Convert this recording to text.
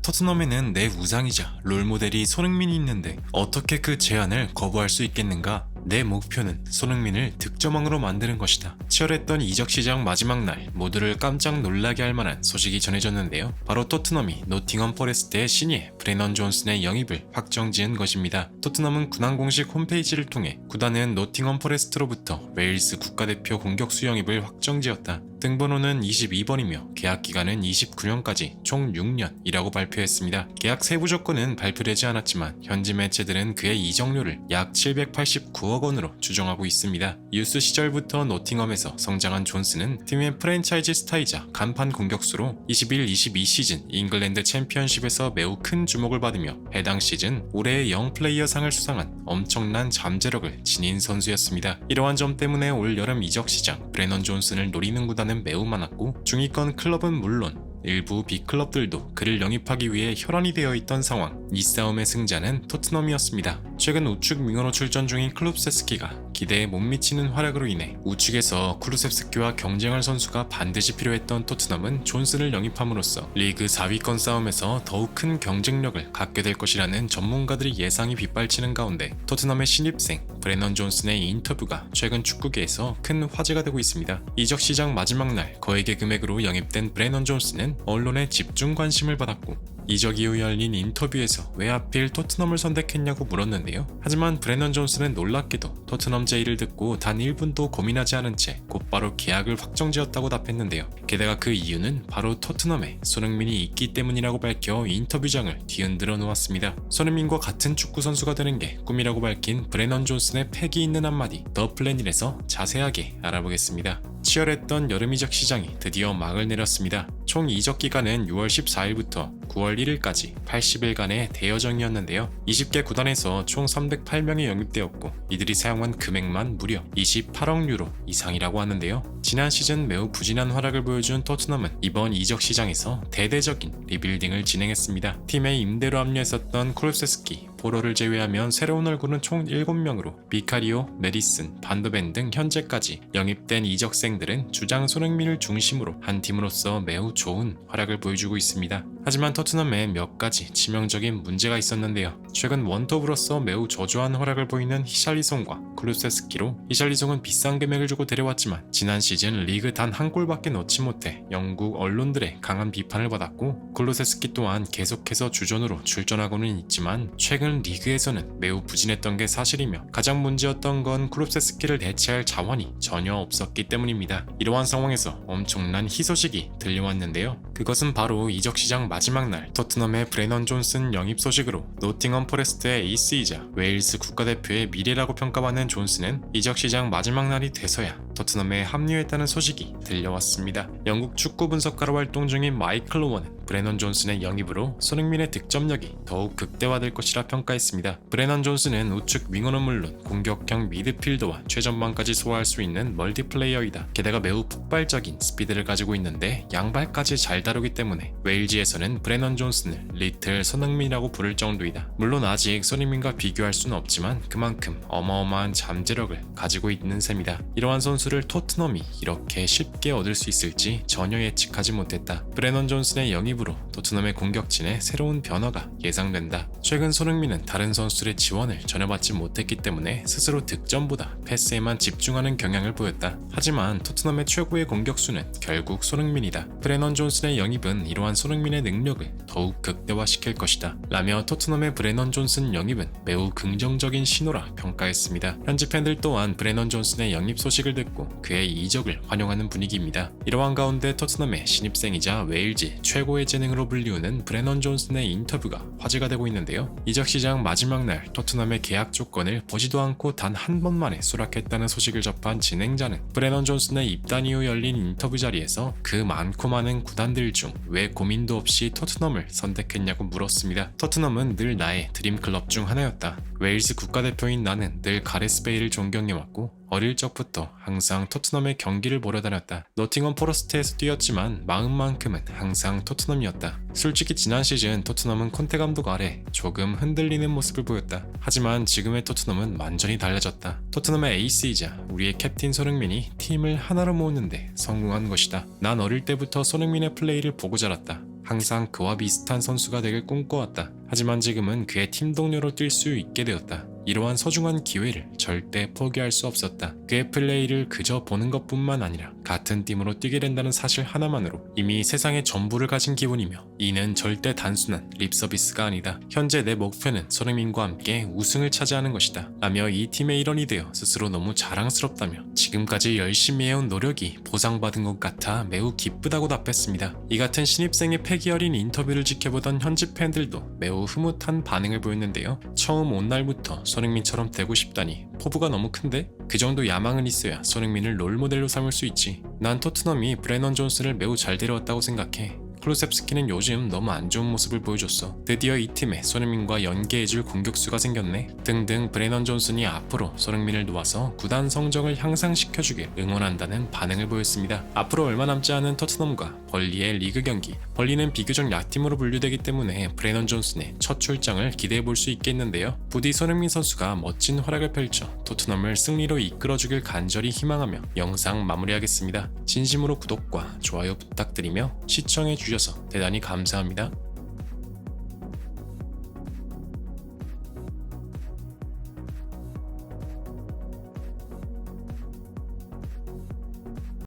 토트넘에는 내 우상이자 롤모델이 손흥민이 있는데 어떻게 그 제안을 거부할 수 있겠는가? 내 목표는 손흥민을 득점왕으로 만드는 것이다. 치열했던 이적 시장 마지막 날 모두를 깜짝 놀라게 할 만한 소식이 전해졌는데요. 바로 토트넘이 노팅엄 포레스트의 신예 브레넌 존슨의 영입을 확정지은 것입니다. 토트넘은 구단 공식 홈페이지를 통해 구단은 노팅엄 포레스트로부터 웨일스 국가대표 공격수 영입을 확정지었다. 등번호는 22번이며 계약 기간은 29년까지 총 6년이라고 발표했습니다. 계약 세부 조건은 발표되지 않았지만 현지 매체들은 그의 이적료를 약 789억 원으로 추정하고 있습니다. 유스 시절부터 노팅엄에서 성장한 존슨은 팀의 프랜차이즈 스타이자 간판 공격수로 21-22 시즌 잉글랜드 챔피언십에서 매우 큰 주목을 받으며 해당 시즌 올해의 영 플레이어상을 수상한 엄청난 잠재력을 지닌 선수였습니다. 이러한 점 때문에 올 여름 이적 시장 브레넌 존슨을 노리는 구단은 매우 많았고 중위권 클럽은 물론 일부 빅클럽들도 그를 영입하기 위해 혈안이 되어 있던 상황. 이 싸움의 승자는 토트넘이었습니다. 최근 우측 윙어로 출전 중인 클룹세스키가 기대에 못 미치는 활약으로 인해 우측에서 쿠루셉스키와 경쟁할 선수가 반드시 필요했던 토트넘은 존슨을 영입함으로써 리그 4위권 싸움에서 더욱 큰 경쟁력을 갖게 될 것이라는 전문가들의 예상이 빗발치는 가운데 토트넘의 신입생 브레넌 존슨의 인터뷰가 최근 축구계에서 큰 화제가 되고 있습니다. 이적 시장 마지막 날 거액의 금액으로 영입된 브레넌 존슨은 언론의 집중 관심을 받았고 이적 이후 열린 인터뷰에서 왜 하필 토트넘을 선택했냐고 물었는데요. 하지만 브레넌 존슨은 놀랍게도 토트넘 제의를 듣고 단 1분도 고민하지 않은 채 곧바로 계약을 확정지었다고 답했는데요. 게다가 그 이유는 바로 토트넘에 손흥민이 있기 때문이라고 밝혀 인터뷰장을 뒤흔들어 놓았습니다. 손흥민과 같은 축구 선수가 되는 게 꿈이라고 밝힌 브레넌 존슨의 패기 있는 한마디 더 플래닛에서 자세하게 알아보겠습니다. 치열했던 여름 이적 시장이 드디어 막을 내렸습니다. 총 이적 기간은 6월 14일부터 9월 1일까지 80일간의 대여정이었는데요. 20개 구단에서 총 308명이 영입되었고 이들이 사용한 금액만 무려 28억 유로 이상이라고 하는데요. 지난 시즌 매우 부진한 활약을 보여준 토트넘은 이번 이적 시장에서 대대적인 리빌딩을 진행했습니다. 팀에 임대로 합류했었던 쿠루세스키, 보로를 제외하면 새로운 얼굴은 총 7명으로 비카리오, 메디슨, 반더벤 등 현재까지 영입된 이적생들은 주장 손흥민을 중심으로 한 팀으로서 매우 좋은 활약을 보여주고 있습니다. 하지만 토트넘에 몇 가지 치명적인 문제가 있었는데요. 최근 원톱으로서 매우 저조한 활약을 보이는 히샬리송과 쿠루세스키로 히샬리송은 비싼 금액을 주고 데려왔지만 지난 시즌 리그 단 한 골밖에 넣지 못해 영국 언론들의 강한 비판을 받았고 쿠루세스키 또한 계속해서 주전으로 출전하고는 있지만 최근 리그에서는 매우 부진했던 게 사실이며 가장 문제였던 건 쿠루세스키를 대체할 자원이 전혀 없었기 때문입니다. 이러한 상황에서 엄청난 희소식이 들려왔는데요. 그것은 바로 이적 시장 마지막 날 토트넘의 브레넌 존슨 영입 소식으로 노팅엄 포레스트의 에이스이자 웨일스 국가대표의 미래라고 평가받는 존슨은 이적 시장 마지막 날이 돼서야 토트넘에 합류했다는 소식이 들려왔습니다. 영국 축구 분석가로 활동 중인 마이클 오원은 브레넌 존슨의 영입으로 손흥민의 득점력이 더욱 극대화될 것이라 평가했습니다. 브레넌 존슨은 우측 윙어는 물론 공격형 미드필더와 최전방까지 소화할 수 있는 멀티플레이어이다. 게다가 매우 폭발적인 스피드를 가지고 있는데 양발까지 잘 다루기 때문에 웨일즈에서는 브레넌 존슨을 리틀 손흥민이라고 부를 정도이다. 물론 아직 손흥민과 비교할 수는 없지만 그만큼 어마어마한 잠재력을 가지고 있는 셈이다. 이러한 선수를 토트넘이 이렇게 쉽게 얻을 수 있을지 전혀 예측하지 못했다. 브레넌 존슨의 영입으로 토트넘의 공격진에 새로운 변화가 예상된다. 최근 손흥민은 다른 선수들의 지원을 전혀 받지 못했기 때문에 스스로 득점보다 패스에만 집중하는 경향을 보였다. 하지만 토트넘의 최고의 공격수는 결국 손흥민이다. 브레넌 존슨의 영입은 이러한 손흥민의 능력을 더욱 극대화시킬 것이다. 라며 토트넘의 브레넌 존슨 영입은 매우 긍정적인 신호라 평가했습니다. 현지 팬들 또한 브레넌 존슨의 영입 소식을 듣고 그의 이적을 환영하는 분위기입니다. 이러한 가운데 토트넘의 신입생이자 웨일즈 최고의 재능으로 불리우는 브레넌 존슨의 인터뷰가 화제가 되고 있는데요. 이적 시장 마지막 날 토트넘의 계약 조건을 보지도 않고 단 한 번만에 수락했다는 소식을 접한 진행자는 브레넌 존슨의 입단 이후 열린 인터뷰 자리에서 그 많고 많은 구단들 중 왜 고민도 없이 토트넘을 선택했냐고 물었습니다. 토트넘은 늘 나의 드림클럽 중 하나였다. 웨일스 국가대표인 나는 늘 가레스 베일을 존경해왔고 어릴 적부터 항상 토트넘의 경기를 보러 다녔다. 노팅엄 포레스트에서 뛰었지만 마음만큼은 항상 토트넘이었다. 솔직히 지난 시즌 토트넘은 콘테 감독 아래 조금 흔들리는 모습을 보였다. 하지만 지금의 토트넘은 완전히 달라졌다. 토트넘의 에이스이자 우리의 캡틴 손흥민이 팀을 하나로 모으는데 성공한 것이다. 난 어릴 때부터 손흥민의 플레이를 보고 자랐다. 항상 그와 비슷한 선수가 되길 꿈꿔왔다. 하지만 지금은 그의 팀 동료로 뛸 수 있게 되었다. 이러한 소중한 기회를 절대 포기할 수 없었다. 그의 플레이를 그저 보는 것뿐만 아니라 같은 팀으로 뛰게 된다는 사실 하나만으로 이미 세상의 전부를 가진 기분이며, 이는 절대 단순한 립서비스가 아니다. 현재 내 목표는 손흥민과 함께 우승을 차지하는 것이다 라며 이 팀의 일원이 되어 스스로 너무 자랑스럽다며 지금까지 열심히 해온 노력이 보상받은 것 같아 매우 기쁘다고 답했습니다. 이 같은 신입생의 패기 어린 인터뷰를 지켜보던 현지 팬들도 매우 흐뭇한 반응을 보였는데요. 처음 온 날부터 손흥민처럼 되고 싶다니 포부가 너무 큰데? 그 정도 야망은 있어야 손흥민을 롤모델로 삼을 수 있지. 난 토트넘이 브레넌 존스를 매우 잘 데려왔다고 생각해. 클루셉스키는 요즘 너무 안 좋은 모습을 보여줬어. 드디어 이 팀에 손흥민과 연계해줄 공격수가 생겼네. 등등. 브레넌 존슨이 앞으로 손흥민을 놓아서 구단 성적을 향상시켜주길 응원한다는 반응을 보였습니다. 앞으로 얼마 남지 않은 토트넘과 벌리의 리그 경기. 벌리는 비교적 약팀으로 분류되기 때문에 브레넌 존슨의 첫 출장을 기대해볼 수 있겠는데요. 부디 손흥민 선수가 멋진 활약을 펼쳐 토트넘을 승리로 이끌어주길 간절히 희망하며 영상 마무리하겠습니다. 진심으로 구독과 좋아요 부탁드리며 시청해주셔서 대단히 감사합니다.